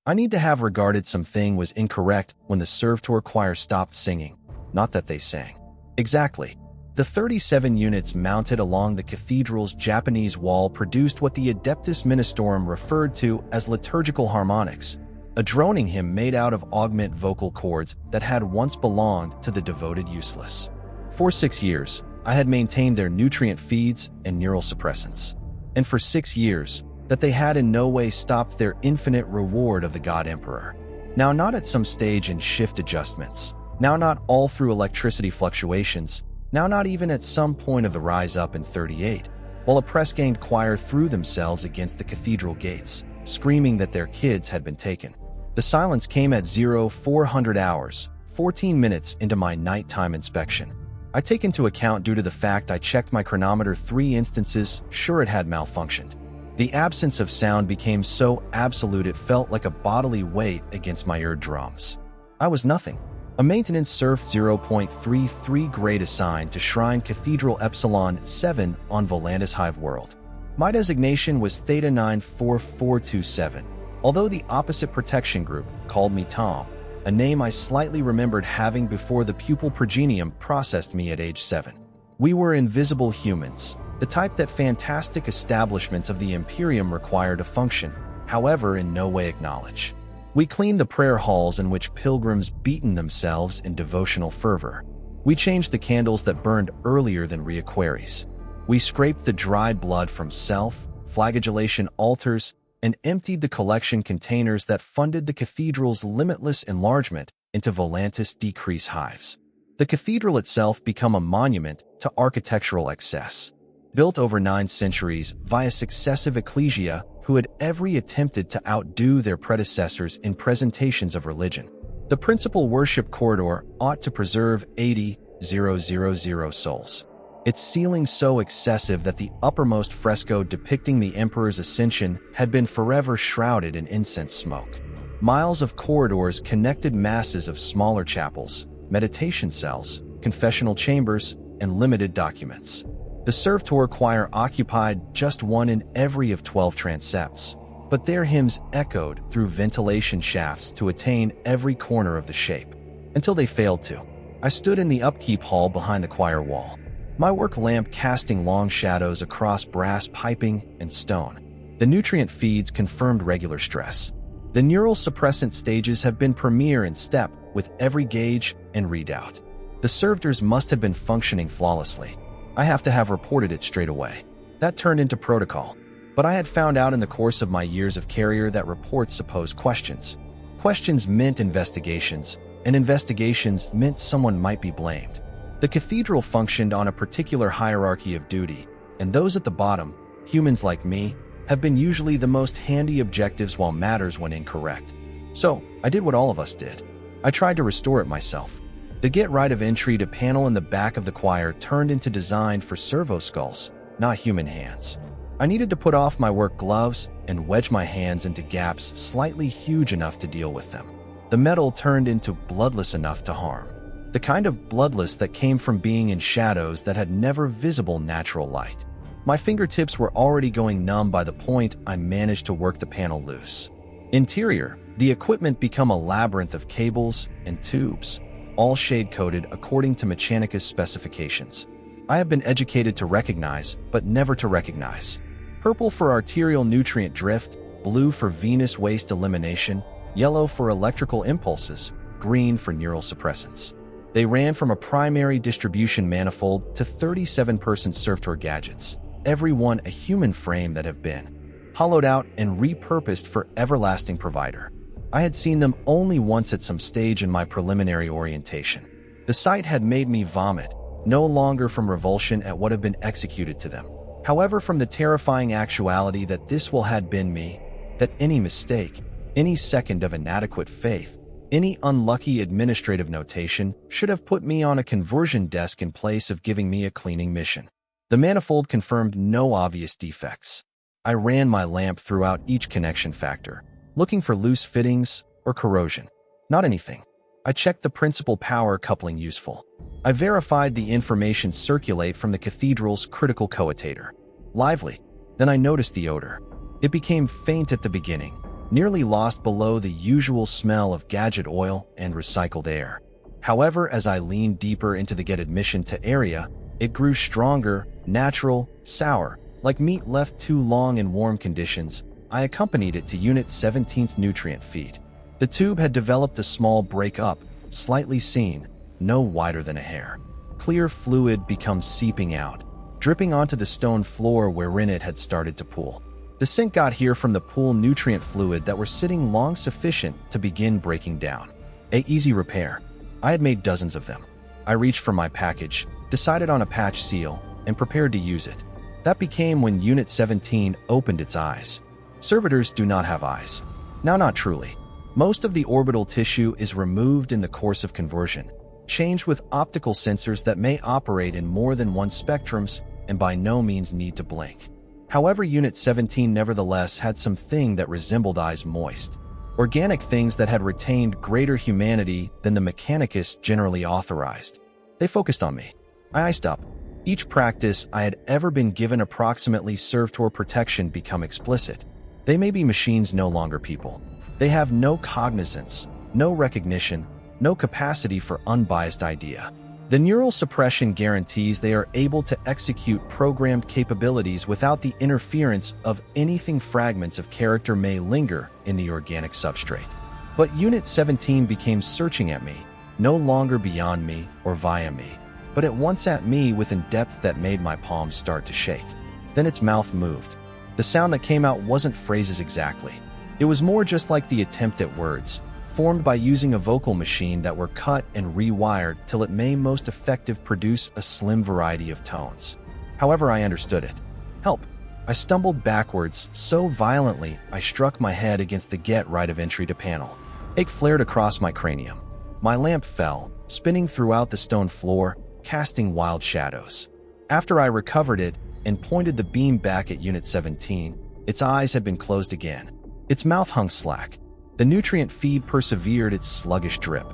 I need to have regarded something was incorrect when the servitor choir stopped singing, not that they sang. Exactly. The 37 units mounted along the cathedral's Japanese wall produced what the Adeptus Ministorum referred to as liturgical harmonics, a droning hymn made out of augment vocal cords that had once belonged to the devoted useless. For 6 years, I had maintained their nutrient feeds and neural suppressants. And for 6 years, that they had in no way stopped their infinite reward of the God Emperor. Now not at some stage in shift adjustments, now not all through electricity fluctuations, now not even at some point of the rise up in 38, while a press-ganged choir threw themselves against the cathedral gates, screaming that their kids had been taken. The silence came at 0400 hours, 14 minutes into my nighttime inspection. I take into account due to the fact I checked my chronometer 3 instances, sure it had malfunctioned. The absence of sound became so absolute it felt like a bodily weight against my eardrums. I was nothing. A maintenance Surf 0.33 grade assigned to Shrine Cathedral Epsilon 7 on Volantis Hive World. My designation was Theta 94427, although the opposite protection group called me Tom, a name I slightly remembered having before the pupil progenium processed me at age 7. We were invisible humans, the type that fantastic establishments of the Imperium require to function, however in no way acknowledge. We cleaned the prayer halls in which pilgrims beaten themselves in devotional fervor. We changed the candles that burned earlier than reliquaries. We scraped the dried blood from self-flagellation altars and emptied the collection containers that funded the cathedral's limitless enlargement into Volantis decrease hives. The cathedral itself became a monument to architectural excess. Built over 9 centuries via successive ecclesia who had every attempted to outdo their predecessors in presentations of religion. The principal worship corridor ought to preserve 80,000 souls. Its ceiling so excessive that the uppermost fresco depicting the emperor's ascension had been forever shrouded in incense smoke. Miles of corridors connected masses of smaller chapels, meditation cells, confessional chambers, and limited documents. The servitor choir occupied just one in every of 12 transepts, but their hymns echoed through ventilation shafts to attain every corner of the shape, until they failed to. I stood in the upkeep hall behind the choir wall, my work lamp casting long shadows across brass piping and stone. The nutrient feeds confirmed regular stress. The neural suppressant stages have been premier in step with every gauge and readout. The servitors must have been functioning flawlessly. I have to have reported it straight away. That turned into protocol. But I had found out in the course of my years of carrier that reports suppose questions. Questions meant investigations, and investigations meant someone might be blamed. The cathedral functioned on a particular hierarchy of duty, and those at the bottom, humans like me, have been usually the most handy objectives while matters went incorrect. So, I did what all of us did. I tried to restore it myself. The get right of entry to panel in the back of the choir turned into design for servo skulls, not human hands. I needed to put off my work gloves and wedge my hands into gaps slightly huge enough to deal with them. The metal turned into bloodless enough to harm. The kind of bloodless that came from being in shadows that had never visible natural light. My fingertips were already going numb by the point I managed to work the panel loose. Interior, the equipment became a labyrinth of cables and tubes, all shade-coded according to Mechanicus specifications. I have been educated to recognize, but never to recognize. Purple for arterial nutrient drift, blue for venous waste elimination, yellow for electrical impulses, green for neural suppressants. They ran from a primary distribution manifold to 37-person servitor gadgets, every one a human frame that have been hollowed out and repurposed for everlasting provider. I had seen them only once at some stage in my preliminary orientation. The sight had made me vomit, no longer from revulsion at what had been executed to them. However, from the terrifying actuality that this will had been me, that any mistake, any second of inadequate faith, any unlucky administrative notation should have put me on a conversion desk in place of giving me a cleaning mission. The manifold confirmed no obvious defects. I ran my lamp throughout each connection factor, looking for loose fittings or corrosion. Not anything. I checked the principal power coupling useful. I verified the information circulate from the cathedral's critical coetator. Lively. Then I noticed the odor. It became faint at the beginning, nearly lost below the usual smell of gadget oil and recycled air. However, as I leaned deeper into the get admission to area, it grew stronger, natural, sour, like meat left too long in warm conditions. I accompanied it to Unit 17's nutrient feed. The tube had developed a small break-up, slightly seen, no wider than a hair. Clear fluid becomes seeping out, dripping onto the stone floor wherein it had started to pool. The sink got here from the pool nutrient fluid that were sitting long sufficient to begin breaking down. A easy repair. I had made dozens of them. I reached for my package, decided on a patch seal, and prepared to use it. That became when Unit 17 opened its eyes. Servitors do not have eyes. Now, not truly. Most of the orbital tissue is removed in the course of conversion, changed with optical sensors that may operate in more than one spectrums and by no means need to blink. However, Unit 17 nevertheless had something that resembled eyes moist. Organic things that had retained greater humanity than the Mechanicus generally authorized. They focused on me. I iced up. Each practice I had ever been given approximately served toward protection become explicit. They may be machines, no longer people. They have no cognizance, no recognition, no capacity for unbiased idea. The neural suppression guarantees they are able to execute programmed capabilities without the interference of anything. Fragments of character may linger in the organic substrate. But Unit 17 became searching at me, no longer beyond me or via me, but at once at me with a depth that made my palms start to shake. Then its mouth moved. The sound that came out wasn't phrases exactly. It was more just like the attempt at words, formed by using a vocal machine that were cut and rewired till it may most effective produce a slim variety of tones. However, I understood it. Help! I stumbled backwards so violently I struck my head against the get right of entry to panel. Ache flared across my cranium. My lamp fell, spinning throughout the stone floor, casting wild shadows. After I recovered it and pointed the beam back at Unit 17, its eyes had been closed again. Its mouth hung slack. The nutrient feed persevered its sluggish drip.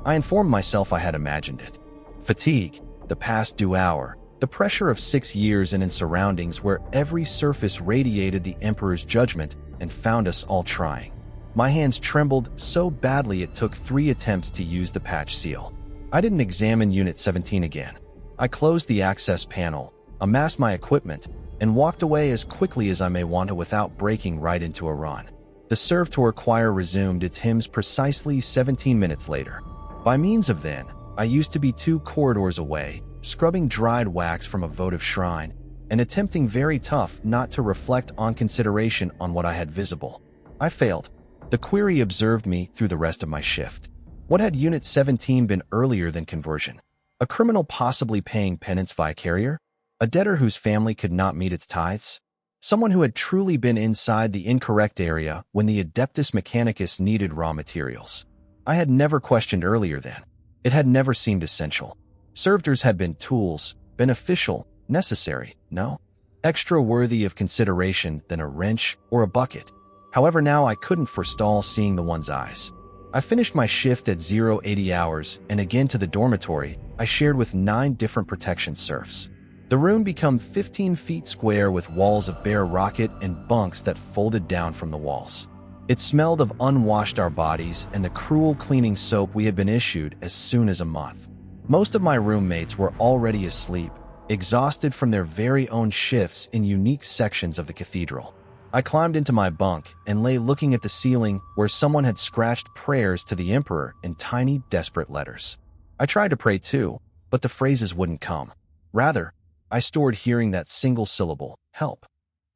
I informed myself I had imagined it. Fatigue, the past due hour, the pressure of 6 years and in surroundings where every surface radiated the Emperor's judgment and found us all trying. My hands trembled so badly it took 3 attempts to use the patch seal. I didn't examine Unit 17 again. I closed the access panel, amassed my equipment, and walked away as quickly as I may want to without breaking right into a run. The servitor choir resumed its hymns precisely 17 minutes later. By means of then, I used to be 2 corridors away, scrubbing dried wax from a votive shrine, and attempting very tough not to reflect on consideration on what I had visible. I failed. The query observed me through the rest of my shift. What had Unit 17 been earlier than conversion? A criminal possibly paying penance via carrier? A debtor whose family could not meet its tithes? Someone who had truly been inside the incorrect area when the Adeptus Mechanicus needed raw materials. I had never questioned earlier then. It had never seemed essential. Servitors had been tools, beneficial, necessary, no? Extra worthy of consideration than a wrench or a bucket. However, now I couldn't forestall seeing the one's eyes. I finished my shift at 080 hours and again to the dormitory I shared with 9 different protection serfs. The room became 15 feet square with walls of bare rocket and bunks that folded down from the walls. It smelled of unwashed our bodies and the cruel cleaning soap we had been issued as soon as a month. Most of my roommates were already asleep, exhausted from their very own shifts in unique sections of the cathedral. I climbed into my bunk and lay looking at the ceiling where someone had scratched prayers to the Emperor in tiny, desperate letters. I tried to pray too, but the phrases wouldn't come. Rather, I stored hearing that single syllable, help.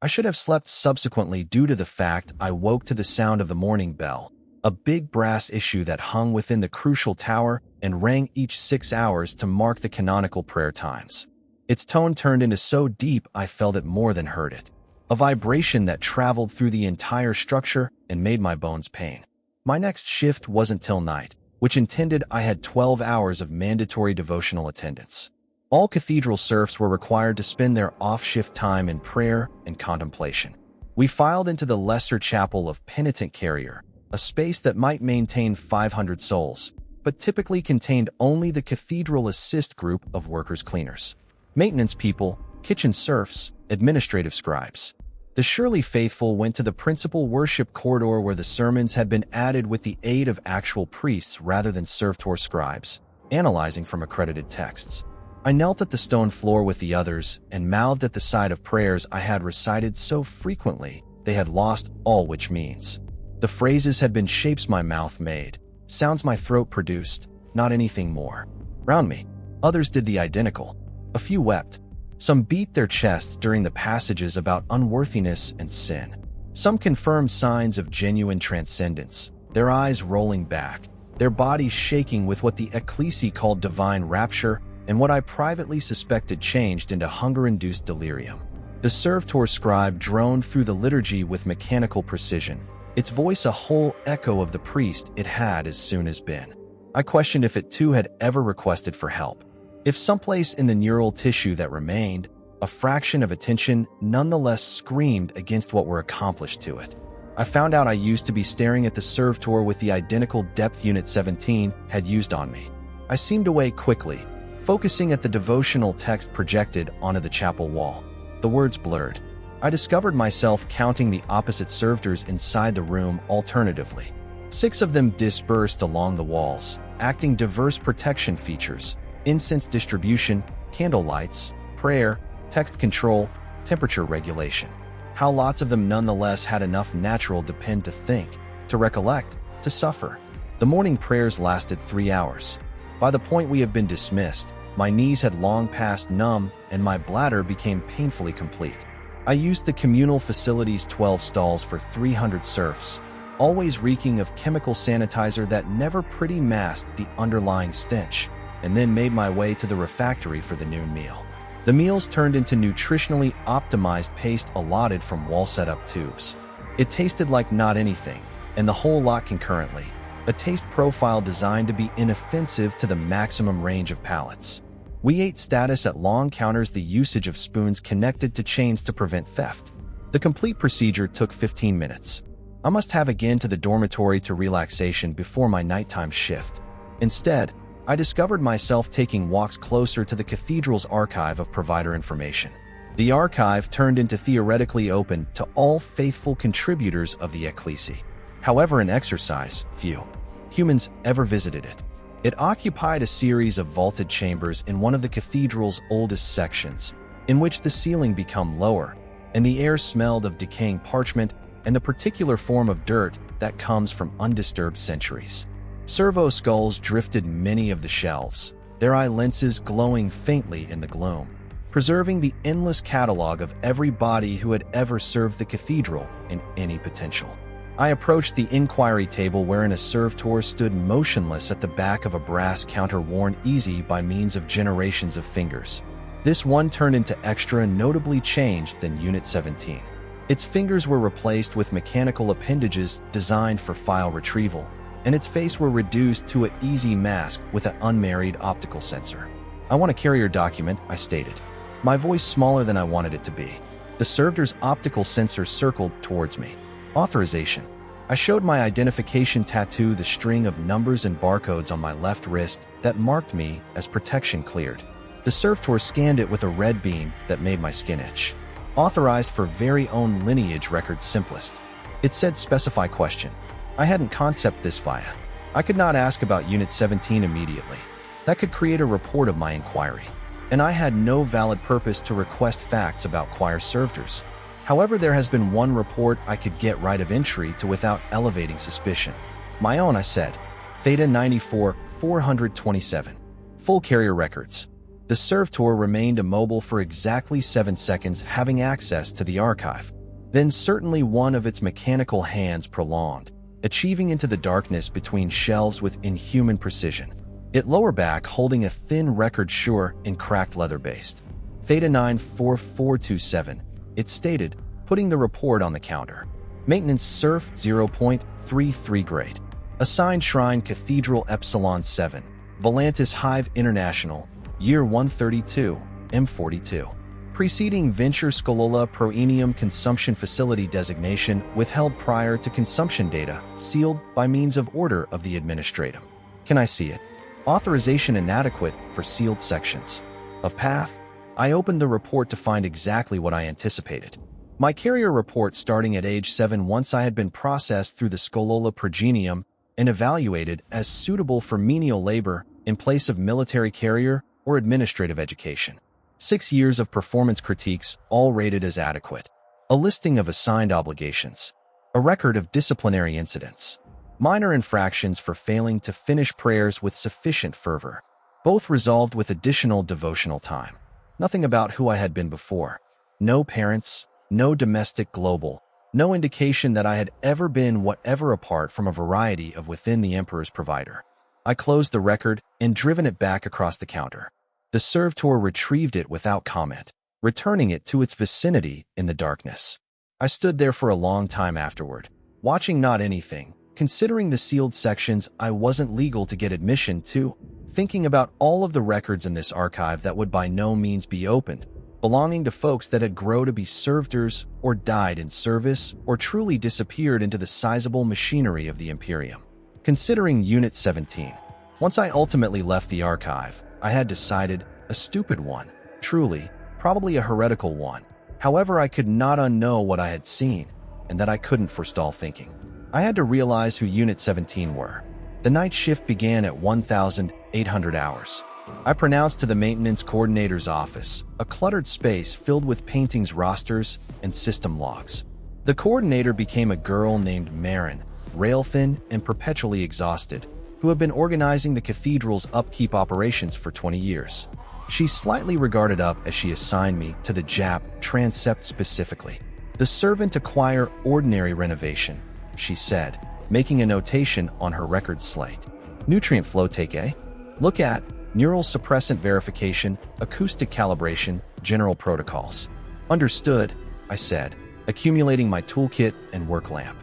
I should have slept subsequently due to the fact I woke to the sound of the morning bell, a big brass issue that hung within the crucial tower and rang each 6 hours to mark the canonical prayer times. Its tone turned into so deep I felt it more than heard it. A vibration that traveled through the entire structure and made my bones pain. My next shift wasn't till night, which intended I had 12 hours of mandatory devotional attendance. All cathedral serfs were required to spend their off-shift time in prayer and contemplation. We filed into the lesser chapel of Penitent Carrier, a space that might maintain 500 souls, but typically contained only the cathedral assist group of workers-cleaners, maintenance people, kitchen serfs, administrative scribes. The surely faithful went to the principal worship corridor where the sermons had been added with the aid of actual priests rather than servitor scribes, analyzing from accredited texts. I knelt at the stone floor with the others and mouthed at the side of prayers I had recited so frequently they had lost all which means. The phrases had been shapes my mouth made, sounds my throat produced, not anything more. Round me, others did the identical. A few wept. Some beat their chests during the passages about unworthiness and sin. Some confirmed signs of genuine transcendence, their eyes rolling back, their bodies shaking with what the ecclesi called divine rapture and what I privately suspected changed into hunger-induced delirium. The servitor scribe droned through the liturgy with mechanical precision, its voice a whole echo of the priest it had as soon as been. I questioned if it too had ever requested for help. If someplace in the neural tissue that remained, a fraction of attention nonetheless screamed against what were accomplished to it. I found out I used to be staring at the servitor with the identical depth Unit 17 had used on me. I seemed away quickly, focusing at the devotional text projected onto the chapel wall. The words blurred. I discovered myself counting the opposite servitors inside the room alternatively. 6 of them dispersed along the walls, acting diverse protection features: incense distribution, candle lights, prayer, text control, temperature regulation. How lots of them nonetheless had enough natural depend to think, to recollect, to suffer. The morning prayers lasted 3 hours. By the point we have been dismissed, my knees had long passed numb and my bladder became painfully complete. I used the communal facility's 12 stalls for 300 serfs, always reeking of chemical sanitizer that never pretty masked the underlying stench, and then made my way to the refectory for the noon meal. The meals turned into nutritionally optimized paste allotted from wall-set-up tubes. It tasted like not anything, and the whole lot concurrently, a taste profile designed to be inoffensive to the maximum range of palates. We ate status at long counters, the usage of spoons connected to chains to prevent theft. The complete procedure took 15 minutes. I must have again to the dormitory to relaxation before my nighttime shift. Instead, I discovered myself taking walks closer to the cathedral's archive of provider information. The archive turned into theoretically open to all faithful contributors of the ecclesi. However, in exercise, few humans ever visited it. It occupied a series of vaulted chambers in one of the cathedral's oldest sections, in which the ceiling became lower, and the air smelled of decaying parchment and the particular form of dirt that comes from undisturbed centuries. Servo skulls drifted many of the shelves, their eye lenses glowing faintly in the gloom, preserving the endless catalog of every body who had ever served the cathedral in any potential. I approached the inquiry table wherein a servitor stood motionless at the back of a brass counter worn easy by means of generations of fingers. This one turned into extra notably changed than Unit 17. Its fingers were replaced with mechanical appendages designed for file retrieval, and its face were reduced to an easy mask with an unmarried optical sensor. "I want to carry your document," I stated, my voice smaller than I wanted it to be. The servitor's optical sensor circled towards me. "Authorization." I showed my identification tattoo, the string of numbers and barcodes on my left wrist that marked me as protection cleared. The servitor scanned it with a red beam that made my skin itch. "Authorized for very own lineage records simplest." It said specify question. I hadn't concept this via. I could not ask about Unit 17 immediately. That could create a report of my inquiry, and I had no valid purpose to request facts about choir servitors. However, there has been one report I could get right of entry to without elevating suspicion. "My own," I said. Theta 94, 427. Full carrier records. The servitor remained immobile for exactly 7 seconds, having access to the archive. Then certainly one of its mechanical hands prolonged, achieving into the darkness between shelves with inhuman precision. It lower back holding a thin record sure in cracked leather-based. Theta 94427. It stated, putting the report on the counter. Maintenance Surf 0.33 grade. Assigned Shrine Cathedral Epsilon 7. Volantis Hive International. Year 132, M42. Preceding Venture Scolola Proenium Consumption Facility designation withheld prior to consumption data, sealed by means of order of the administratum. Can I see it? Authorization inadequate for sealed sections. Of path? I opened the report to find exactly what I anticipated. My carrier report starting at age 7 once I had been processed through the Scolola Progenium and evaluated as suitable for menial labor in place of military carrier or administrative education. 6 years of performance critiques, all rated as adequate. A listing of assigned obligations. A record of disciplinary incidents. Minor infractions for failing to finish prayers with sufficient fervor. Both resolved with additional devotional time. Nothing about who I had been before. No parents, no domestic global, no indication that I had ever been whatever apart from a variety of within the Emperor's provider. I closed the record and driven it back across the counter. The servitor retrieved it without comment, returning it to its vicinity in the darkness. I stood there for a long time afterward, watching not anything, considering the sealed sections I wasn't legal to get admission to, thinking about all of the records in this archive that would by no means be opened, belonging to folks that had grown to be servitors or died in service or truly disappeared into the sizable machinery of the Imperium. Considering Unit 17, once I ultimately left the archive, I had decided, a stupid one, truly, probably a heretical one. However, I could not unknow what I had seen, and that I couldn't forestall thinking. I had to realize who Unit 17 were. The night shift began at 1,800 hours. I pronounced to the maintenance coordinator's office, a cluttered space filled with paintings, rosters, and system logs. The coordinator became a girl named Marin, rail-thin and perpetually exhausted, who had been organizing the cathedral's upkeep operations for 20 years. She slightly regarded up as she assigned me to the Jap transept specifically. The servant acquire ordinary renovation, she said, making a notation on her record slate. Nutrient flow take A. Look at neural suppressant verification, acoustic calibration, general protocols. Understood, I said, accumulating my toolkit and work lamp.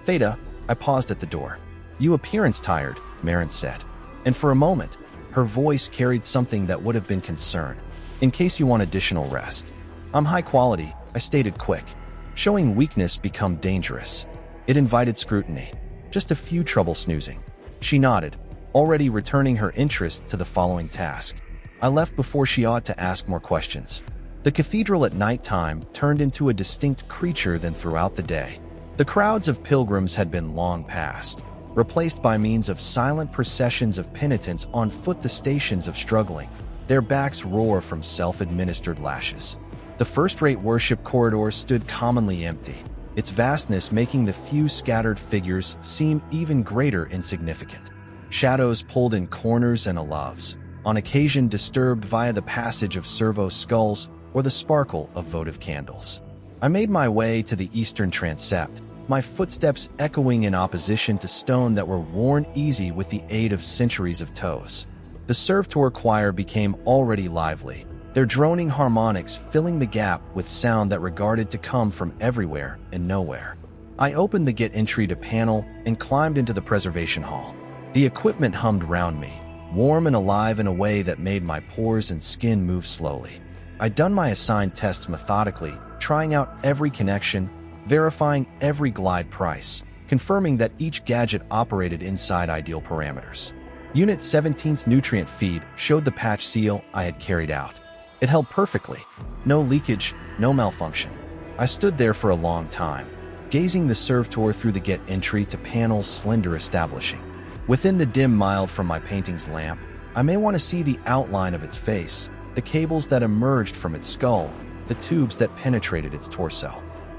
Theta, I paused at the door. You appearance tired, Marin said. And for a moment, her voice carried something that would have been concern. In case you want additional rest. I'm high quality, I stated quick. Showing weakness become dangerous. It invited scrutiny. Just a few trouble snoozing. She nodded, already returning her interest to the following task. I left before she ought to ask more questions. The cathedral at nighttime turned into a distinct creature than throughout the day. The crowds of pilgrims had been long past, replaced by means of silent processions of penitents on foot, the stations of struggling, their backs roar from self-administered lashes. The first-rate worship corridor stood commonly empty, its vastness making the few scattered figures seem even greater insignificant. Shadows pulled in corners and aloves, on occasion disturbed via the passage of servo skulls or the sparkle of votive candles. I made my way to the eastern transept, my footsteps echoing in opposition to stone that were worn easy with the aid of centuries of toes. The servitor choir became already lively, their droning harmonics filling the gap with sound that regarded to come from everywhere and nowhere. I opened the Get Entry to panel and climbed into the preservation hall. The equipment hummed round me, warm and alive in a way that made my pores and skin move slowly. I'd done my assigned tests methodically, trying out every connection, verifying every glide price, confirming that each gadget operated inside ideal parameters. Unit 17's nutrient feed showed the patch seal I had carried out. It held perfectly. No leakage, no malfunction. I stood there for a long time, gazing the servitor through the Get Entry to panel's slender establishing. Within the dim mild from my painting's lamp, I may want to see the outline of its face, the cables that emerged from its skull, the tubes that penetrated its torso.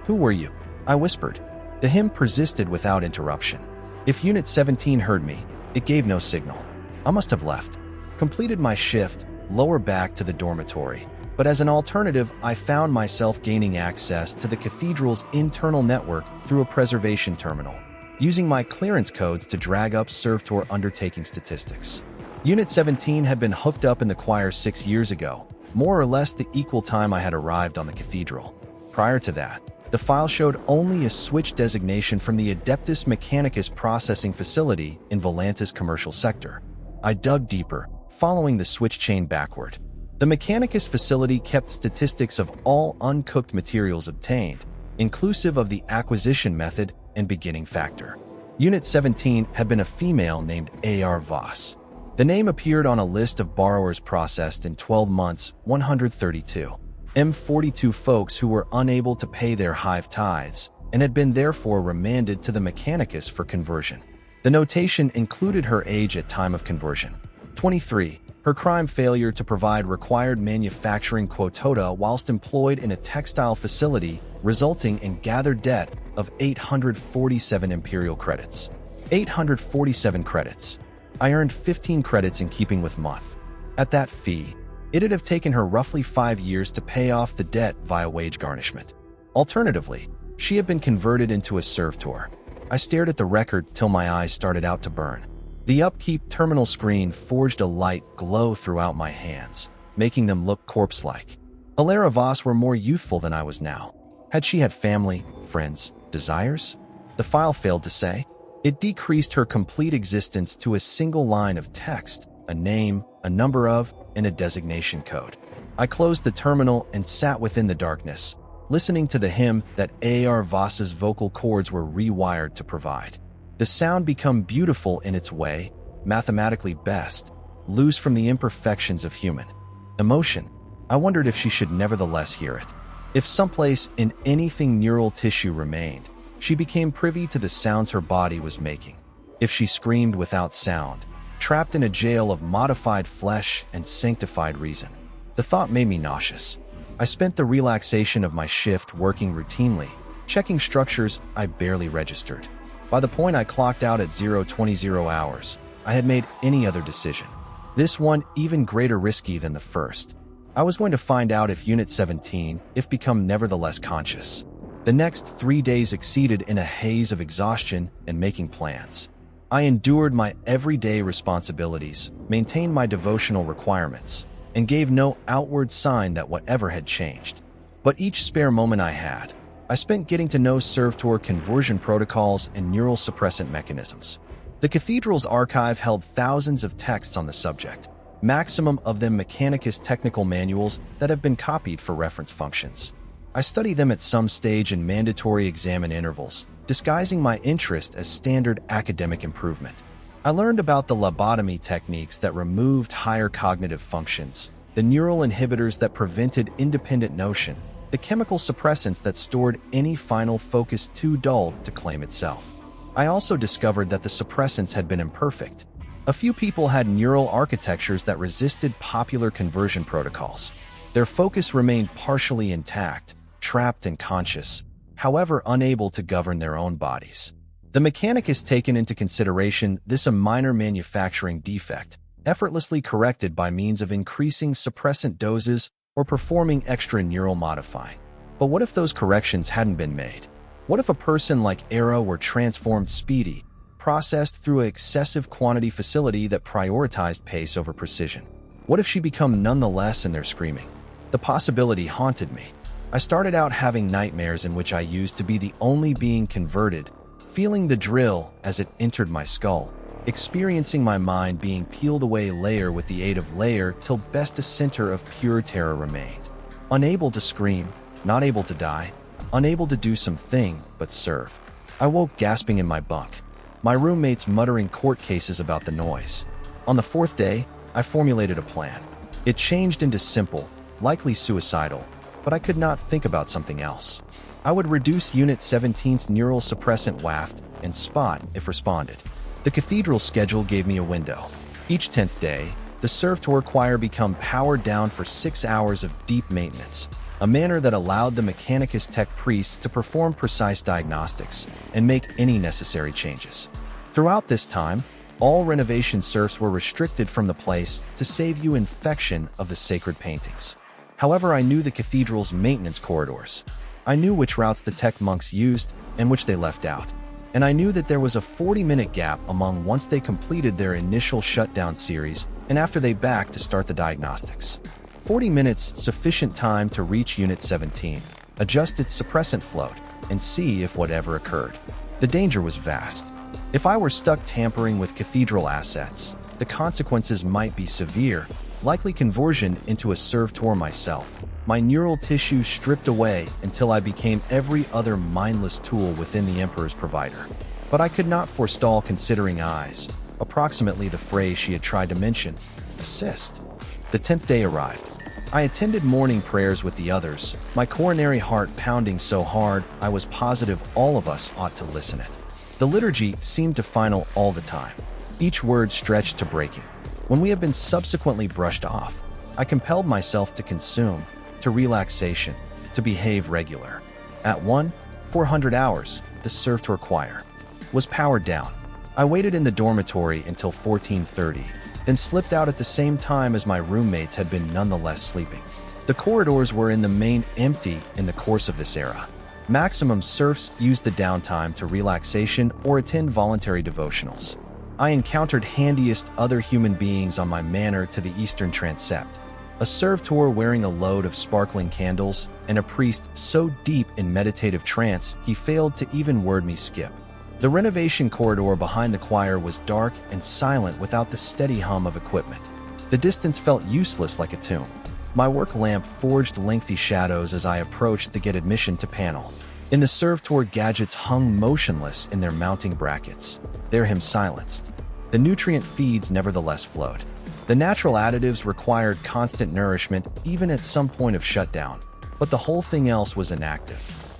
Who were you? I whispered. The hymn persisted without interruption. If Unit 17 heard me, it gave no signal. I must have left. Completed my shift, lower back to the dormitory, but as an alternative, I found myself gaining access to the cathedral's internal network through a preservation terminal, using my clearance codes to drag up servitor undertaking statistics. Unit 17 had been hooked up in the choir 6 years ago, more or less the equal time I had arrived on the cathedral. Prior to that, the file showed only a switch designation from the Adeptus Mechanicus processing facility in Volantis commercial sector. I dug deeper, following the switch chain backward. The Mechanicus facility kept statistics of all uncooked materials obtained, inclusive of the acquisition method and beginning factor. Unit 17 had been a female named A.R. Voss. The name appeared on a list of borrowers processed in 12 months, 132. M42 folks who were unable to pay their hive tithes and had been therefore remanded to the Mechanicus for conversion. The notation included her age at time of conversion, 23, her crime failure to provide required manufacturing quota whilst employed in a textile facility, resulting in gathered debt of 847 Imperial credits. 847 credits. I earned 15 credits in keeping with month. At that fee, it'd have taken her roughly 5 years to pay off the debt via wage garnishment. Alternatively, she had been converted into a servitor. I stared at the record till my eyes started out to burn. The upkeep terminal screen forged a light glow throughout my hands, making them look corpse-like. Alara Voss were more youthful than I was now. Had she had family, friends, desires? The file failed to say. It decreased her complete existence to a single line of text, a name, a number of, and a designation code. I closed the terminal and sat within the darkness, listening to the hymn that A.R. Voss's vocal cords were rewired to provide. The sound became beautiful in its way, mathematically best, loose from the imperfections of human emotion. I wondered if she should nevertheless hear it. If someplace in anything neural tissue remained, she became privy to the sounds her body was making. If she screamed without sound, trapped in a jail of modified flesh and sanctified reason. The thought made me nauseous. I spent the relaxation of my shift working routinely, checking structures I barely registered. By the point I clocked out at 0:20 hours, I had made any other decision. This one even greater risky than the first. I was going to find out if Unit 17, if become nevertheless conscious. The next 3 days exceeded in a haze of exhaustion and making plans. I endured my everyday responsibilities, maintained my devotional requirements, and gave no outward sign that whatever had changed. But each spare moment I had, I spent getting to know servitor conversion protocols and neural suppressant mechanisms. The cathedral's archive held thousands of texts on the subject, maximum of them Mechanicus technical manuals that have been copied for reference functions. I study them at some stage in mandatory examen intervals, disguising my interest as standard academic improvement. I learned about the lobotomy techniques that removed higher cognitive functions, the neural inhibitors that prevented independent notion, the chemical suppressants that stored any final focus too dull to claim itself. I also discovered that the suppressants had been imperfect. A few people had neural architectures that resisted popular conversion protocols. Their focus remained partially intact, trapped and conscious, however unable to govern their own bodies. The Mechanicus taken into consideration this a minor manufacturing defect, effortlessly corrected by means of increasing suppressant doses or performing extra neural modifying. But what if those corrections hadn't been made? What if a person like Era were transformed speedy, processed through an excessive quantity facility that prioritized pace over precision? What if she become nonetheless in their screaming? The possibility haunted me. I started out having nightmares in which I used to be the only being converted, feeling the drill as it entered my skull, experiencing my mind being peeled away layer with the aid of layer till best a center of pure terror remained. Unable to scream, not able to die, unable to do something but serve. I woke gasping in my bunk, my roommates muttering court cases about the noise. On the fourth day, I formulated a plan. It changed into simple, likely suicidal, but I could not think about something else. I would reduce Unit 17's neural suppressant waft and spot if responded. The cathedral schedule gave me a window. Each 10th day, the servitor choir become powered down for 6 hours of deep maintenance, a manner that allowed the Mechanicus tech priests to perform precise diagnostics and make any necessary changes. Throughout this time, all renovation serfs were restricted from the place to save you infection of the sacred paintings. However, I knew the cathedral's maintenance corridors. I knew which routes the tech monks used and which they left out. And I knew that there was a 40-minute gap among once they completed their initial shutdown series and after they backed to start the diagnostics. 40 minutes sufficient time to reach Unit 17, adjust its suppressant float, and see if whatever occurred. The danger was vast. If I were stuck tampering with cathedral assets, the consequences might be severe, likely conversion into a servitor myself, my neural tissue stripped away until I became every other mindless tool within the Emperor's provider. But I could not forestall considering eyes, approximately the phrase she had tried to mention, assist. The 10th day arrived. I attended morning prayers with the others, my coronary heart pounding so hard I was positive all of us ought to listen it. The liturgy seemed to final all the time, each word stretched to breaking. When we have been subsequently brushed off, I compelled myself to consume, to relaxation, to behave regular. At 400 hours, the servitor choir was powered down. I waited in the dormitory until 14:30, then slipped out at the same time as my roommates had been nonetheless sleeping. The corridors were in the main empty in the course of this era. Maximum serfs used the downtime to relaxation or attend voluntary devotionals. I encountered handiest other human beings on my manner to the eastern transept. A servitor wearing a load of sparkling candles, and a priest so deep in meditative trance he failed to even word me skip. The renovation corridor behind the choir was dark and silent without the steady hum of equipment. The distance felt useless like a tomb. My work lamp forged lengthy shadows as I approached the get admission to panel. In the servitor gadgets hung motionless in their mounting brackets, their hymn silenced. The nutrient feeds nevertheless flowed. The natural additives required constant nourishment even at some point of shutdown, but the whole thing else was inactive.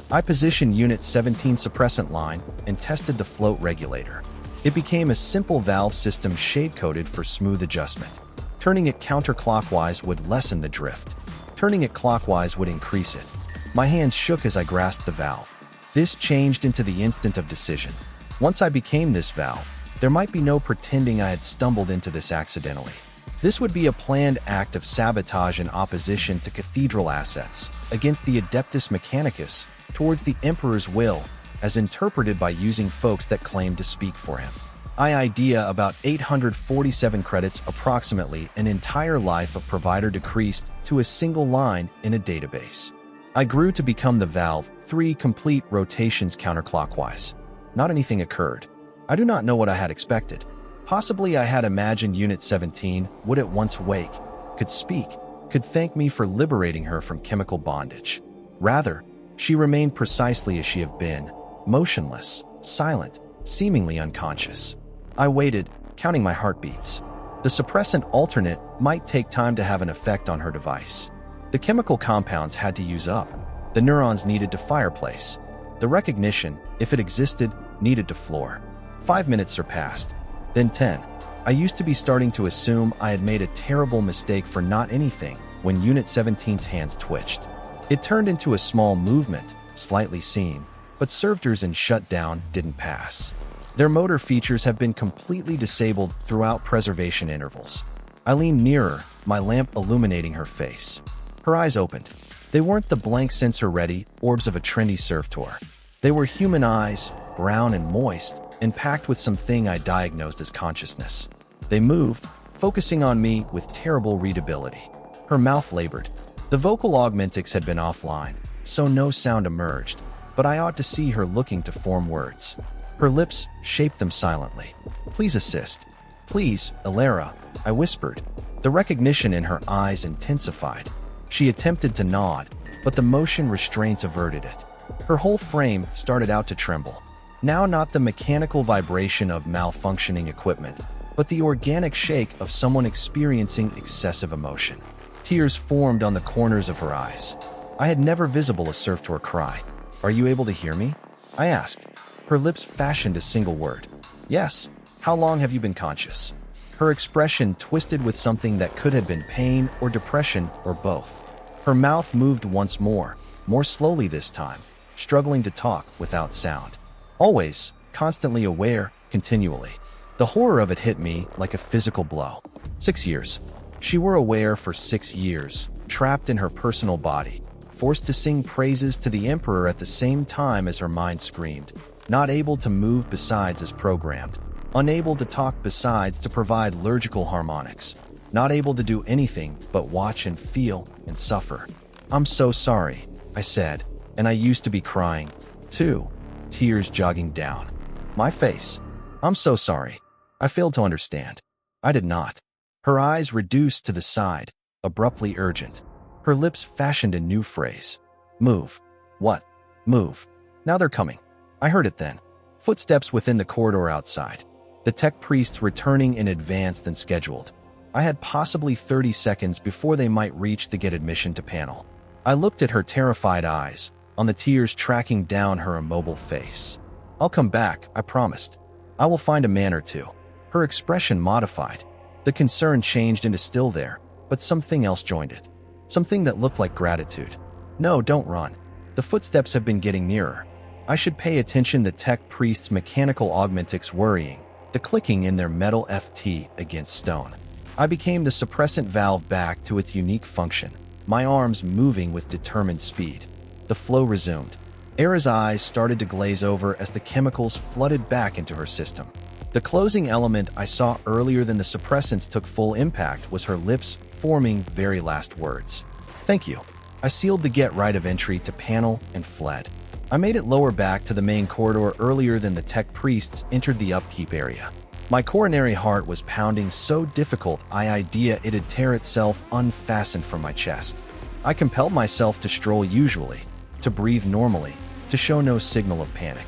I positioned Unit 17 suppressant line and tested the float regulator. It became a simple valve system shade-coded for smooth adjustment. Turning it counterclockwise would lessen the drift. Turning it clockwise would increase it. My hands shook as I grasped the valve. This changed into the instant of decision. Once I became this valve, there might be no pretending I had stumbled into this accidentally. This would be a planned act of sabotage in opposition to cathedral assets, against the Adeptus Mechanicus, towards the Emperor's will, as interpreted by using folks that claimed to speak for him. Idea about 847 credits, approximately an entire life of provider decreased to a single line in a database. I grew to become the valve, 3 complete rotations counterclockwise. Not anything occurred. I do not know what I had expected. Possibly I had imagined Unit 17 would at once wake, could speak, could thank me for liberating her from chemical bondage. Rather, she remained precisely as she had been, motionless, silent, seemingly unconscious. I waited, counting my heartbeats. The suppressant alternate might take time to have an effect on her device. The chemical compounds had to use up. The neurons needed to fireplace. The recognition, if it existed, needed to floor. 5 minutes surpassed. Then 10. I used to be starting to assume I had made a terrible mistake for not anything when Unit 17's hands twitched. It turned into a small movement, slightly seen, but servitors in shutdown didn't pass. Their motor features have been completely disabled throughout preservation intervals. I leaned nearer, my lamp illuminating her face. Her eyes opened. They weren't the blank sensor-ready orbs of a trendy servitor. They were human eyes, brown and moist, and packed with something I diagnosed as consciousness. They moved, focusing on me with terrible readability. Her mouth labored. The vocal augmentics had been offline, so no sound emerged, but I ought to see her looking to form words. Her lips shaped them silently. "Please assist. Please, Elara," I whispered. The recognition in her eyes intensified. She attempted to nod, but the motion restraints averted it. Her whole frame started out to tremble. Now not the mechanical vibration of malfunctioning equipment, but the organic shake of someone experiencing excessive emotion. Tears formed on the corners of her eyes. I had never visible a servitor cry. "Are you able to hear me?" I asked. Her lips fashioned a single word. "Yes. How long have you been conscious?" Her expression twisted with something that could have been pain or depression or both. Her mouth moved once more slowly this time, struggling to talk without sound. Always, constantly aware, continually. The horror of it hit me like a physical blow. 6 years. She were aware for 6 years, trapped in her personal body, forced to sing praises to the Emperor at the same time as her mind screamed, not able to move besides as programmed, unable to talk besides to provide liturgical harmonics, not able to do anything but watch and feel and suffer. "I'm so sorry," I said, and I used to be crying, too, tears jogging down my face. "I'm so sorry." I failed to understand. I did not. Her eyes reduced to the side, abruptly urgent. Her lips fashioned a new phrase. "Move." "What?" "Move. Now they're coming." I heard it then. Footsteps within the corridor outside. The tech priests returning in advance than scheduled. I had possibly 30 seconds before they might reach the get admission to panel. I looked at her terrified eyes, on the tears tracking down her immobile face. "I'll come back," I promised. "I will find a man or two." Her expression modified. The concern changed into still there, but something else joined it. Something that looked like gratitude. "No, don't run. The footsteps have been getting nearer. I should pay attention." The tech priest's mechanical augmentics worrying, the clicking in their metal FT against stone. I became the suppressant valve back to its unique function, my arms moving with determined speed. The flow resumed. Era's eyes started to glaze over as the chemicals flooded back into her system. The closing element I saw earlier than the suppressants took full impact was her lips forming very last words. "Thank you." I sealed the get right of entry to panel and fled. I made it lower back to the main corridor earlier than the tech priests entered the upkeep area. My coronary heart was pounding so difficult idea it'd tear itself unfastened from my chest. I compelled myself to stroll usually, to breathe normally, to show no signal of panic.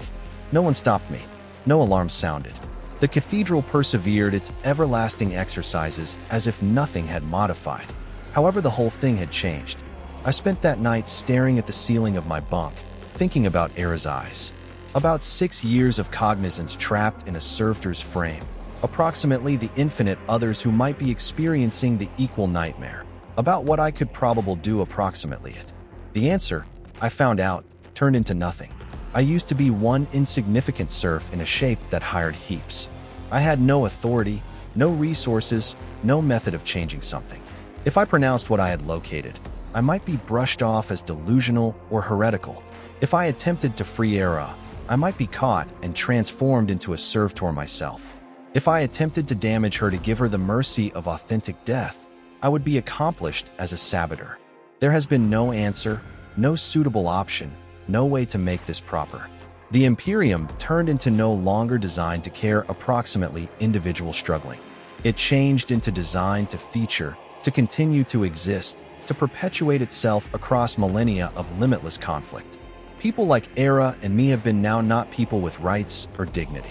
No one stopped me. No alarms sounded. The cathedral persevered its everlasting exercises as if nothing had modified. However, the whole thing had changed. I spent that night staring at the ceiling of my bunk, thinking about Era's eyes. About 6 years of cognizance trapped in a servitor's frame. Approximately the infinite others who might be experiencing the equal nightmare. About what I could probably do approximately it. The answer, I found out, turned into nothing. I used to be one insignificant serf in a shape that hired heaps. I had no authority, no resources, no method of changing something. If I pronounced what I had located, I might be brushed off as delusional or heretical. If I attempted to free Era, I might be caught and transformed into a servitor myself. If I attempted to damage her to give her the mercy of authentic death, I would be accomplished as a saboteur. There has been no answer, no suitable option, no way to make this proper. The Imperium turned into no longer designed to care approximately individual struggling. It changed into designed to feature, to continue to exist, to perpetuate itself across millennia of limitless conflict. People like Era and me have been now not people with rights or dignity.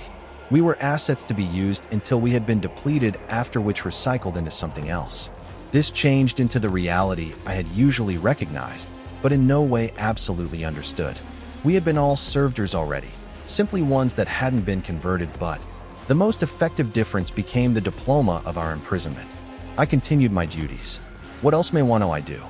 We were assets to be used until we had been depleted, after which recycled into something else. This changed into the reality I had usually recognized, but in no way absolutely understood. We had been all servitors already, simply ones that hadn't been converted, but the most effective difference became the diploma of our imprisonment. I continued my duties. What else may want I do?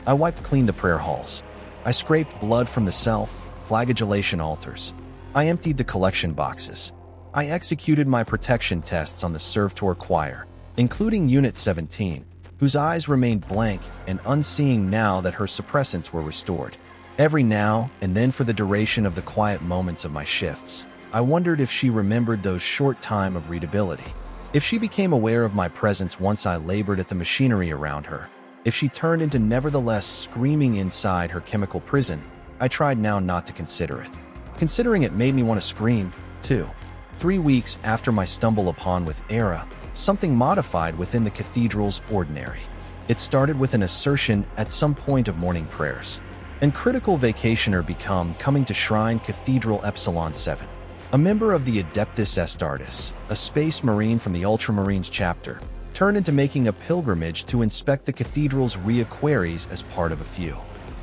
I wiped clean the prayer halls. I scraped blood from the self-flagellation altars. I emptied the collection boxes. I executed my protection tests on the servitor choir, including Unit 17, whose eyes remained blank and unseeing now that her suppressants were restored. Every now and then, for the duration of the quiet moments of my shifts, I wondered if she remembered those short time of readability. If she became aware of my presence once I labored at the machinery around her. If she turned into nevertheless screaming inside her chemical prison. I tried now not to consider it. Considering it made me want to scream, too. 3 weeks after my stumble upon with Era, something modified within the cathedral's ordinary. It started with an assertion at some point of morning prayers. And critical vacationer become coming to Shrine Cathedral Epsilon 7. A member of the Adeptus Astartes, a space marine from the Ultramarines chapter, turned into making a pilgrimage to inspect the cathedral's reliquaries as part of a few.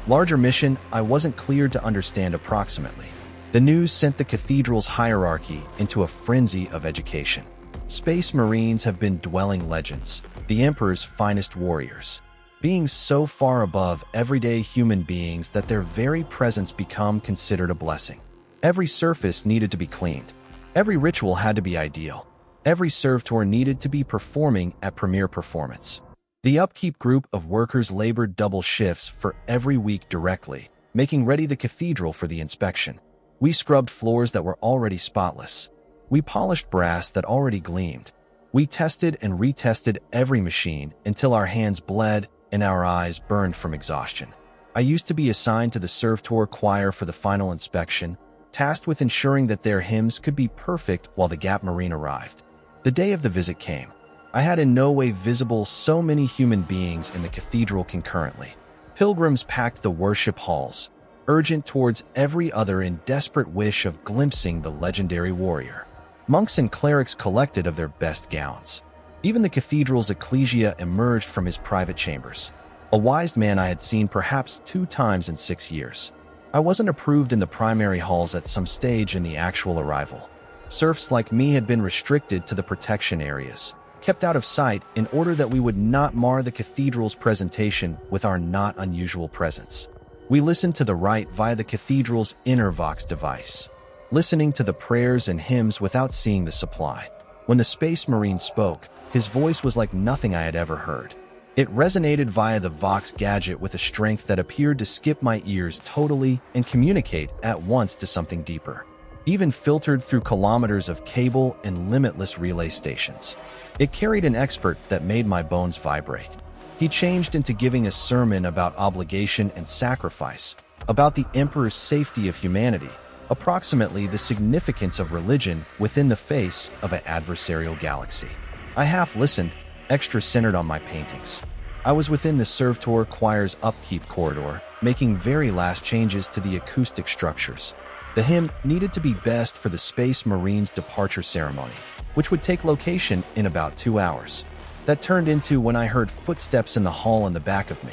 Larger mission I wasn't cleared to understand approximately. The news sent the cathedral's hierarchy into a frenzy of education. Space Marines have been dwelling legends, the Emperor's finest warriors, beings so far above everyday human beings that their very presence become considered a blessing. Every surface needed to be cleaned. Every ritual had to be ideal. Every servitor needed to be performing at premier performance. The upkeep group of workers labored double shifts for every week directly, making ready the cathedral for the inspection. We scrubbed floors that were already spotless. We polished brass that already gleamed. We tested and retested every machine until our hands bled and our eyes burned from exhaustion. I used to be assigned to the servitor choir for the final inspection, tasked with ensuring that their hymns could be perfect while the Gap Marine arrived. The day of the visit came. I had in no way visible so many human beings in the cathedral concurrently. Pilgrims packed the worship halls, urgent towards every other in desperate wish of glimpsing the legendary warrior. Monks and clerics collected of their best gowns. Even the cathedral's ecclesia emerged from his private chambers. A wise man I had seen perhaps 2 times in 6 years. I wasn't approved in the primary halls at some stage in the actual arrival. Serfs like me had been restricted to the protection areas, kept out of sight in order that we would not mar the cathedral's presentation with our not unusual presence. We listened to the rite via the cathedral's inner vox device, listening to the prayers and hymns without seeing the supply. When the Space Marine spoke, his voice was like nothing I had ever heard. It resonated via the Vox gadget with a strength that appeared to skip my ears totally and communicate at once to something deeper, even filtered through kilometers of cable and limitless relay stations. It carried an expert that made my bones vibrate. He changed into giving a sermon about obligation and sacrifice, about the Emperor's safety of humanity, approximately the significance of religion within the face of an adversarial galaxy. I half listened, extra centered on my paintings. I was within the Servitor Choir's upkeep corridor, making very last changes to the acoustic structures. The hymn needed to be best for the Space Marine's departure ceremony, which would take location in about 2 hours. That turned into when I heard footsteps in the hall in the back of me.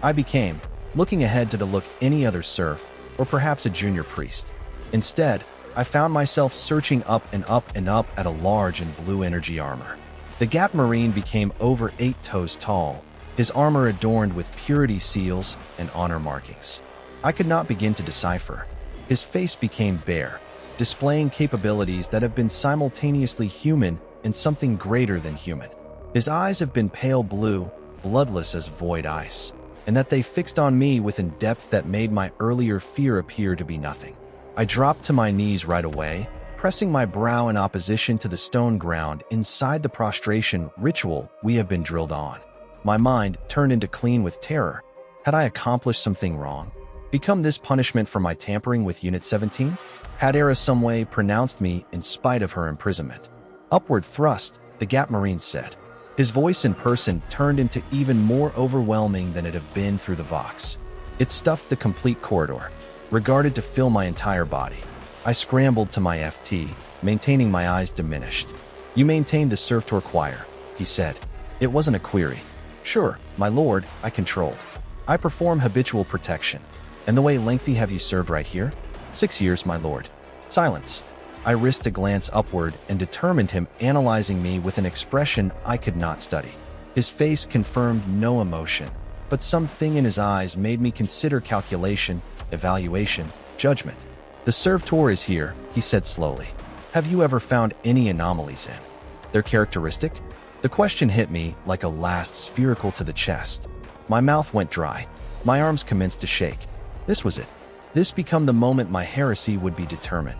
I became, looking ahead to look any other serf, or perhaps a junior priest. Instead, I found myself searching up and up and up at a large and blue energy armor. The Gap Marine became over 8 toes tall, his armor adorned with purity seals and honor markings. I could not begin to decipher. His face became bare, displaying capabilities that have been simultaneously human and something greater than human. His eyes have been pale blue, bloodless as void ice, and that they fixed on me with a depth that made my earlier fear appear to be nothing. I dropped to my knees right away, pressing my brow in opposition to the stone ground inside the prostration ritual we have been drilled on. My mind turned into clean with terror. Had I accomplished something wrong? Become this punishment for my tampering with Unit 17? Had Era some way pronounced me in spite of her imprisonment? Upward thrust, the Gap Marine said. His voice in person turned into even more overwhelming than it had been through the Vox. It stuffed the complete corridor, regarded to fill my entire body. I scrambled to my FT, maintaining my eyes diminished. You maintained the Servitor Choir, he said. It wasn't a query. Sure, my lord, I controlled. I perform habitual protection. And the way lengthy have you served right here? 6 years, my lord. Silence. I risked a glance upward and determined him analyzing me with an expression I could not study. His face confirmed no emotion, but something in his eyes made me consider calculation, evaluation, judgment. The Servitor is here, he said slowly. Have you ever found any anomalies in their characteristic? The question hit me like a last spherical to the chest. My mouth went dry. My arms commenced to shake. This was it. This became the moment my heresy would be determined.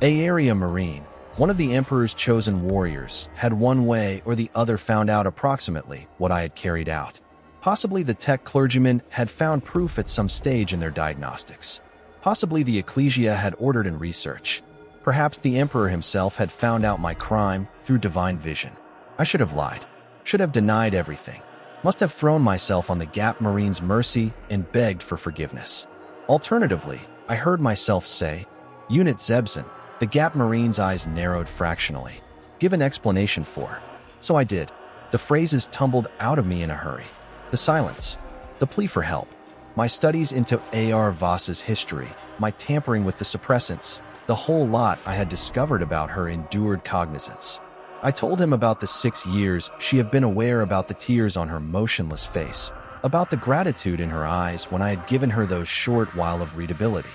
Area Marine, one of the Emperor's chosen warriors, had one way or the other found out approximately what I had carried out. Possibly the tech clergymen had found proof at some stage in their diagnostics. Possibly the ecclesia had ordered in research. Perhaps the Emperor himself had found out my crime through divine vision. I should have lied. Should have denied everything. Must have thrown myself on the Gap Marine's mercy and begged for forgiveness. Alternatively, I heard myself say, Unit Zebson. The Gap Marine's eyes narrowed fractionally. Give an explanation for. So I did. The phrases tumbled out of me in a hurry. The silence. The plea for help. My studies into A.R. Voss's history, my tampering with the suppressants, the whole lot I had discovered about her endured cognizance. I told him about the 6 years she had been aware, about the tears on her motionless face, about the gratitude in her eyes when I had given her those short while of readability.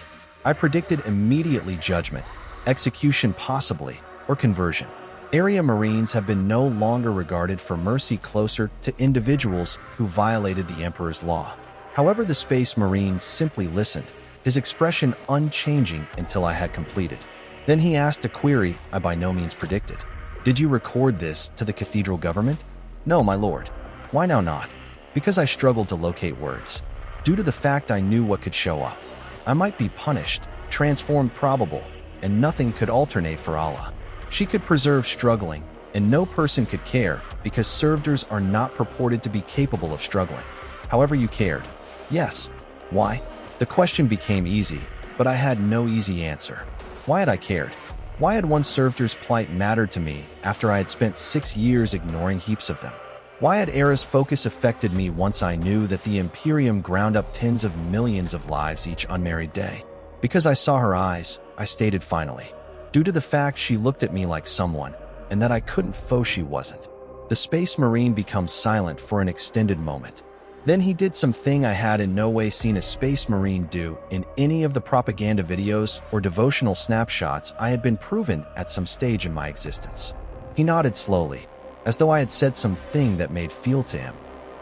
I predicted immediately judgment, execution possibly, or conversion. Area Marines have been no longer regarded for mercy, closer to individuals who violated the Emperor's law. However, the Space Marines simply listened, his expression unchanging until I had completed. Then he asked a query I by no means predicted. Did you record this to the cathedral government? No, my lord. Why now not? Because I struggled to locate words. Due to the fact I knew what could show up. I might be punished, transformed probable, and nothing could alternate for Allah. She could preserve struggling, and no person could care, because servitors are not purported to be capable of struggling. However, you cared. Yes. Why? The question became easy, but I had no easy answer. Why had I cared? Why had one servitor's plight mattered to me after I had spent 6 years ignoring heaps of them? Why had Era's focus affected me once I knew that the Imperium ground up tens of millions of lives each unmarried day? Because I saw her eyes, I stated finally. Due to the fact she looked at me like someone, and that I couldn't faux she wasn't. The Space Marine becomes silent for an extended moment. Then he did something I had in no way seen a Space Marine do in any of the propaganda videos or devotional snapshots I had been proven at some stage in my existence. He nodded slowly, as though I had said something that made feel to him.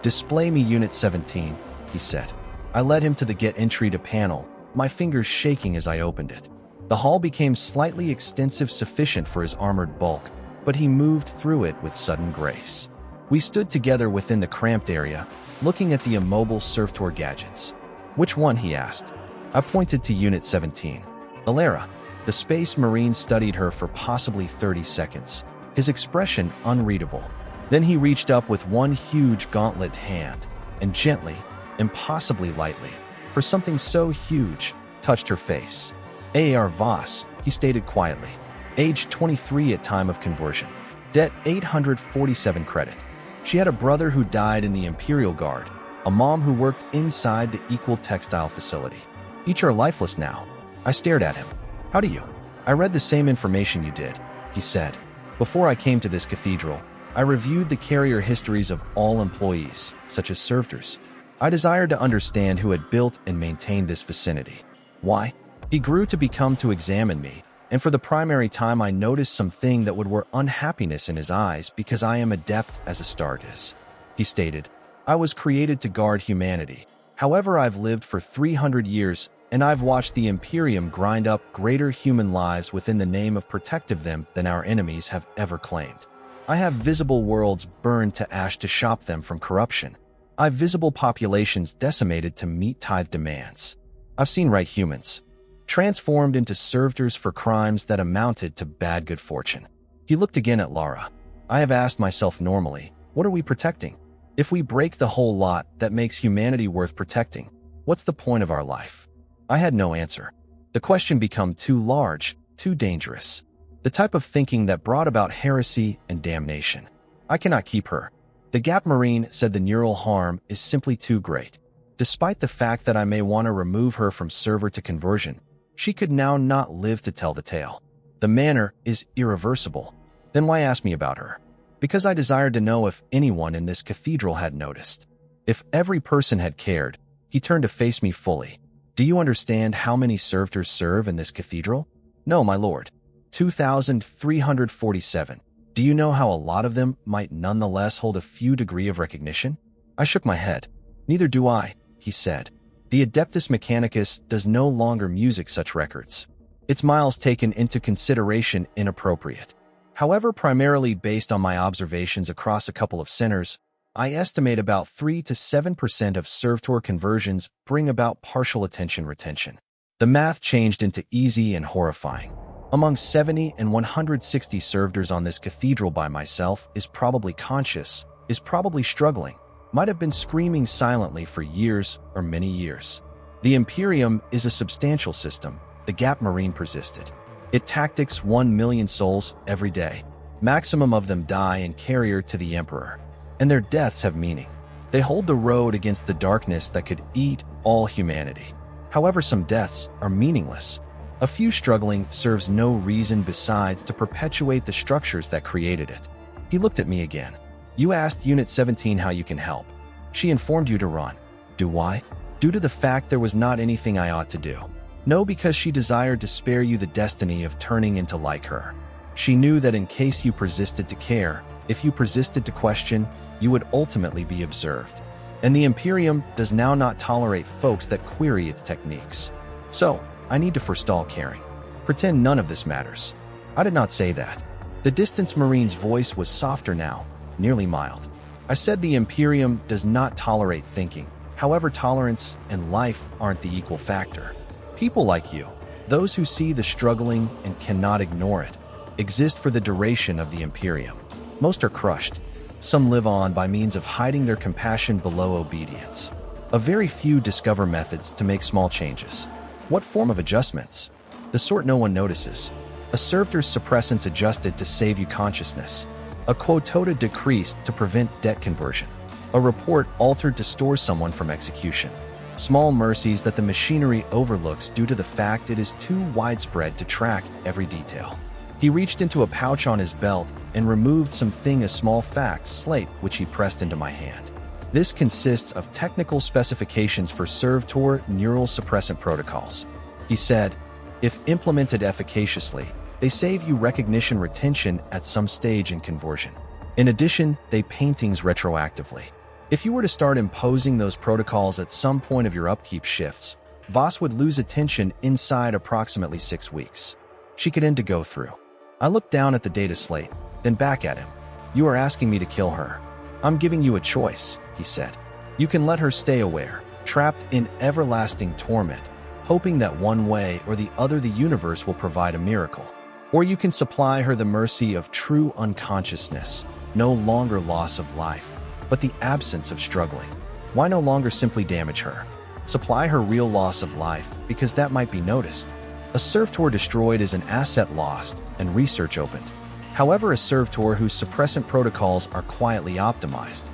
"Display me Unit 17, he said. I led him to the Get Entry to panel, my fingers shaking as I opened it. The hall became slightly extensive, sufficient for his armored bulk, but he moved through it with sudden grace. We stood together within the cramped area, looking at the immobile servitor gadgets. "Which one?" he asked. I pointed to Unit 17. "Alara." The Space Marine studied her for possibly 30 seconds, his expression unreadable. Then he reached up with one huge gauntlet hand, and gently, impossibly lightly, for something so huge, touched her face. "A.R. Voss," he stated quietly. "Age 23 at time of conversion. Debt 847 credit. She had a brother who died in the Imperial Guard, a mom who worked inside the Equal Textile facility. Each are lifeless now." I stared at him. "How do you?" "I read the same information you did," he said. "Before I came to this cathedral, I reviewed the carrier histories of all employees, such as servitors. I desired to understand who had built and maintained this vicinity. Why?" He grew to examine me, and for the primary time I noticed something that would wear unhappiness in his eyes because I am adept as Astartes. He stated, "I was created to guard humanity. However, I've lived for 300 years, and I've watched the Imperium grind up greater human lives within the name of protecting them than our enemies have ever claimed. I have visible worlds burned to ash to stop them from corruption. I've visible populations decimated to meet tithe demands. I've seen right humans transformed into servitors for crimes that amounted to bad good fortune." He looked again at Lara. "I have asked myself normally, what are we protecting? If we break the whole lot that makes humanity worth protecting, what's the point of our life?" I had no answer. The question became too large, too dangerous. The type of thinking that brought about heresy and damnation. "I cannot keep her." The Gap Marine said the neural harm is simply too great. Despite the fact that I may want to remove her from server to conversion, she could now not live to tell the tale. The manner is irreversible. "Then why ask me about her?" "Because I desired to know if anyone in this cathedral had noticed. If every person had cared." He turned to face me fully. "Do you understand how many servitors serve in this cathedral?" "No, my lord." 2,347. "Do you know how a lot of them might nonetheless hold a few degree of recognition?" I shook my head. "Neither do I," he said. "The Adeptus Mechanicus does no longer music such records. Its miles taken into consideration inappropriate. However, primarily based on my observations across a couple of centers, I estimate about 3 to 7% of servitor conversions bring about partial attention retention." The math changed into easy and horrifying. Among 70 and 160 servitors on this cathedral by myself is probably conscious, is probably struggling, might have been screaming silently for years or many years. The Imperium is a substantial system, the Gap Marine persisted. It tactics 1 million souls every day. Maximum of them die in carrier to the Emperor. And their deaths have meaning. They hold the road against the darkness that could eat all humanity. However, some deaths are meaningless. A few struggling serves no reason besides to perpetuate the structures that created it. He looked at me again. "You asked Unit 17 how you can help. She informed you to run." "Do why?" "Due to the fact there was not anything I ought to do." "No, because she desired to spare you the destiny of turning into like her. She knew that in case you persisted to care, if you persisted to question, you would ultimately be observed. And the Imperium does now not tolerate folks that query its techniques. So, I need to forestall caring. Pretend none of this matters." "I did not say that." The Distance Marine's voice was softer now, nearly mild. "I said the Imperium does not tolerate thinking. However, tolerance and life aren't the equal factor. People like you, those who see the struggling and cannot ignore it, exist for the duration of the Imperium. Most are crushed. Some live on by means of hiding their compassion below obedience. A very few discover methods to make small changes. What form of adjustments? The sort no one notices. A servitor's suppressants adjusted to save you consciousness. A quota decreased to prevent debt conversion. A report altered to store someone from execution. Small mercies that the machinery overlooks due to the fact it is too widespread to track every detail. He reached into a pouch on his belt and removed a small facts slate which he pressed into my hand. This consists of technical specifications for servitor neural suppressant protocols. He said, if implemented efficaciously, they save you recognition retention at some stage in conversion. In addition, they paintings retroactively. If you were to start imposing those protocols at some point of your upkeep shifts, Voss would lose attention inside approximately 6 weeks. She could end to go through. I looked down at the data slate, then back at him. You are asking me to kill her. I'm giving you a choice, he said. You can let her stay aware, trapped in everlasting torment, hoping that one way or the other the universe will provide a miracle. Or you can supply her the mercy of true unconsciousness, no longer loss of life, but the absence of struggling. Why no longer simply damage her? Supply her real loss of life, because that might be noticed. A servitor destroyed is an asset lost, and research opened. However, a servitor whose suppressant protocols are quietly optimized.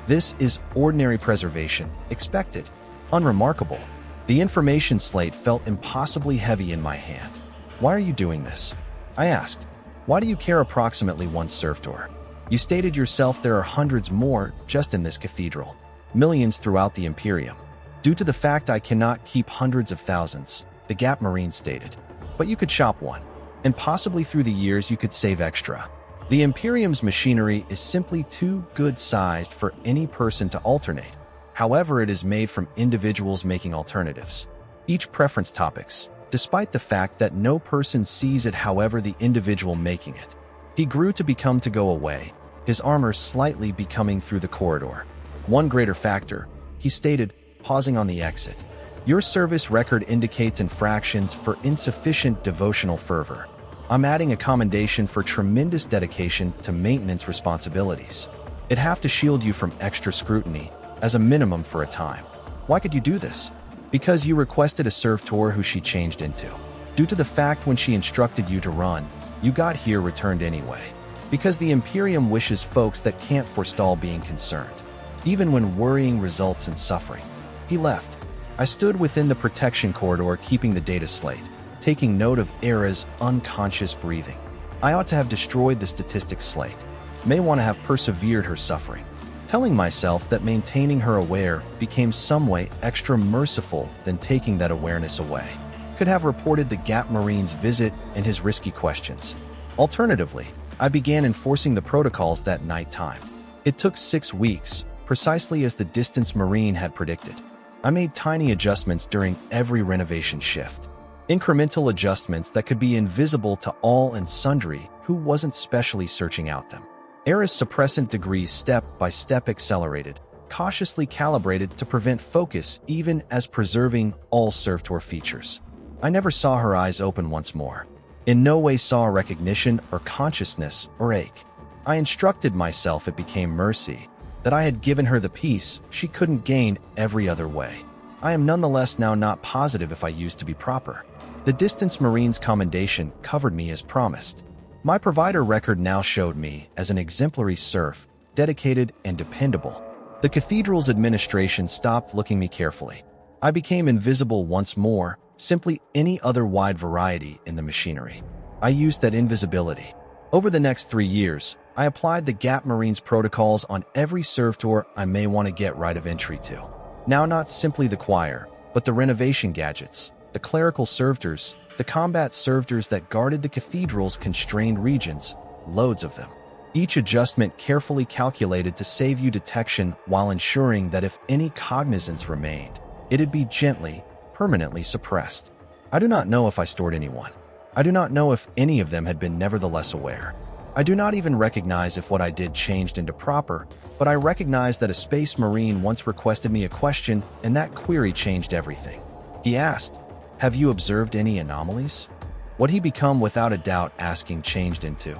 This is ordinary preservation, expected, unremarkable. The information slate felt impossibly heavy in my hand. Why are you doing this? I asked. Why do you care approximately one servitor? You stated yourself there are hundreds more just in this cathedral, millions throughout the Imperium. Due to the fact I cannot keep hundreds of thousands, the Gap Marine stated. But you could shop one, and possibly through the years you could save extra. The Imperium's machinery is simply too good-sized for any person to alternate. However, it is made from individuals making alternatives. Each preference topics, despite the fact that no person sees it however the individual making it. He grew to become to go away, his armor slightly becoming through the corridor. One greater factor, he stated, pausing on the exit. Your service record indicates infractions for insufficient devotional fervor. I'm adding a commendation for tremendous dedication to maintenance responsibilities. It'd have to shield you from extra scrutiny, as a minimum for a time. Why could you do this? Because you requested a servitor who she changed into. Due to the fact when she instructed you to run, you got here returned anyway. Because the Imperium wishes folks that can't forestall being concerned, even when worrying results in suffering. He left. I stood within the protection corridor keeping the data slate, taking note of Era's unconscious breathing. I ought to have destroyed the statistics slate. May want to have persevered her suffering. Telling myself that maintaining her aware became some way extra merciful than taking that awareness away. Could have reported the Gap Marine's visit and his risky questions. Alternatively, I began enforcing the protocols that night time. It took 6 weeks, precisely as the Distance Marine had predicted. I made tiny adjustments during every renovation shift. Incremental adjustments that could be invisible to all and sundry who wasn't specially searching out them. Era's suppressant degrees step by step accelerated, cautiously calibrated to prevent focus even as preserving all servitor features. I never saw her eyes open once more. In no way saw recognition or consciousness or ache. I instructed myself it became mercy, that I had given her the peace she couldn't gain every other way. I am nonetheless now not positive if I used to be proper. The Distance Marine's commendation covered me as promised. My provider record now showed me as an exemplary serf, dedicated and dependable. The cathedral's administration stopped looking me carefully. I became invisible once more, simply any other wide variety in the machinery. I used that invisibility. Over the next 3 years, I applied the Gap Marine's protocols on every servitor I may want to get right of entry to. Now not simply the choir, but the renovation gadgets, the clerical servitors, the combat servitors that guarded the cathedral's constrained regions, loads of them. Each adjustment carefully calculated to save you detection while ensuring that if any cognizance remained, it'd be gently, permanently suppressed. I do not know if I stored anyone. I do not know if any of them had been nevertheless aware. I do not even recognize if what I did changed into proper, but I recognize that a Space Marine once requested me a question, and that query changed everything. He asked, "Have you observed any anomalies?" What he become without a doubt asking changed into,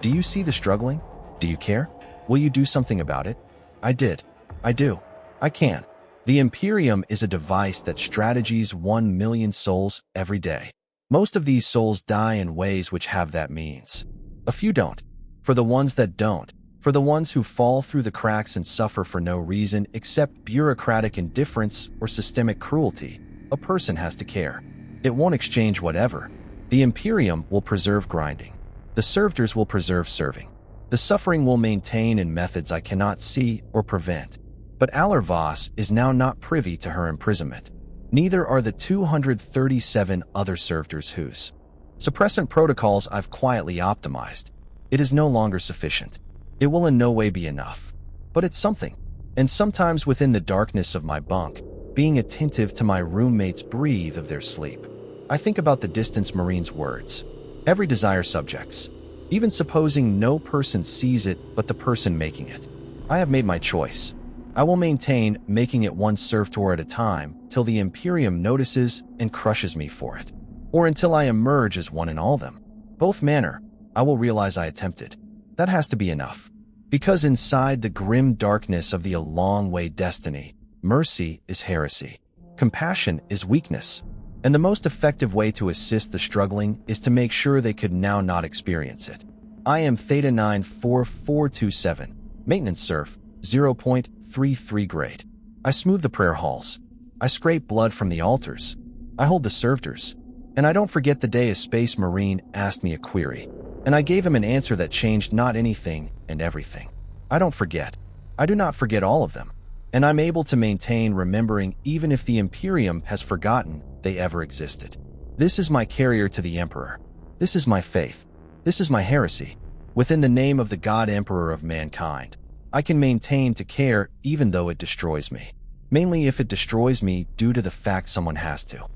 "Do you see the struggling? Do you care? Will you do something about it?" I did. I do. I can. The Imperium is a device that strategies 1 million souls every day. Most of these souls die in ways which have that means. A few don't. For the ones that don't, for the ones who fall through the cracks and suffer for no reason except bureaucratic indifference or systemic cruelty, a person has to care. It won't exchange whatever. The Imperium will preserve grinding. The servitors will preserve serving. The suffering will maintain in methods I cannot see or prevent. But Alarvas is now not privy to her imprisonment. Neither are the 237 other servitors whose suppressant protocols I've quietly optimized. It is no longer sufficient. It will in no way be enough. But it's something. And sometimes within the darkness of my bunk, being attentive to my roommates breathe of their sleep, I think about the distant Marine's words. Every desire subjects. Even supposing no person sees it but the person making it. I have made my choice. I will maintain making it one servitor at a time till the Imperium notices and crushes me for it. Or until I emerge as one in all them. Both manner, I will realize I attempted. That has to be enough. Because inside the grim darkness of the long-way destiny, mercy is heresy. Compassion is weakness. And the most effective way to assist the struggling is to make sure they could now not experience it. I am Theta 94427, Maintenance Serf, 0.33 grade. I smooth the prayer halls. I scrape blood from the altars. I hold the servitors. And I don't forget the day a space marine asked me a query. And I gave him an answer that changed not anything and everything. I don't forget. I do not forget all of them. And I'm able to maintain remembering even if the Imperium has forgotten they ever existed. This is my carrier to the Emperor. This is my faith. This is my heresy. Within the name of the God Emperor of mankind, I can maintain to care even though it destroys me. Mainly if it destroys me due to the fact someone has to.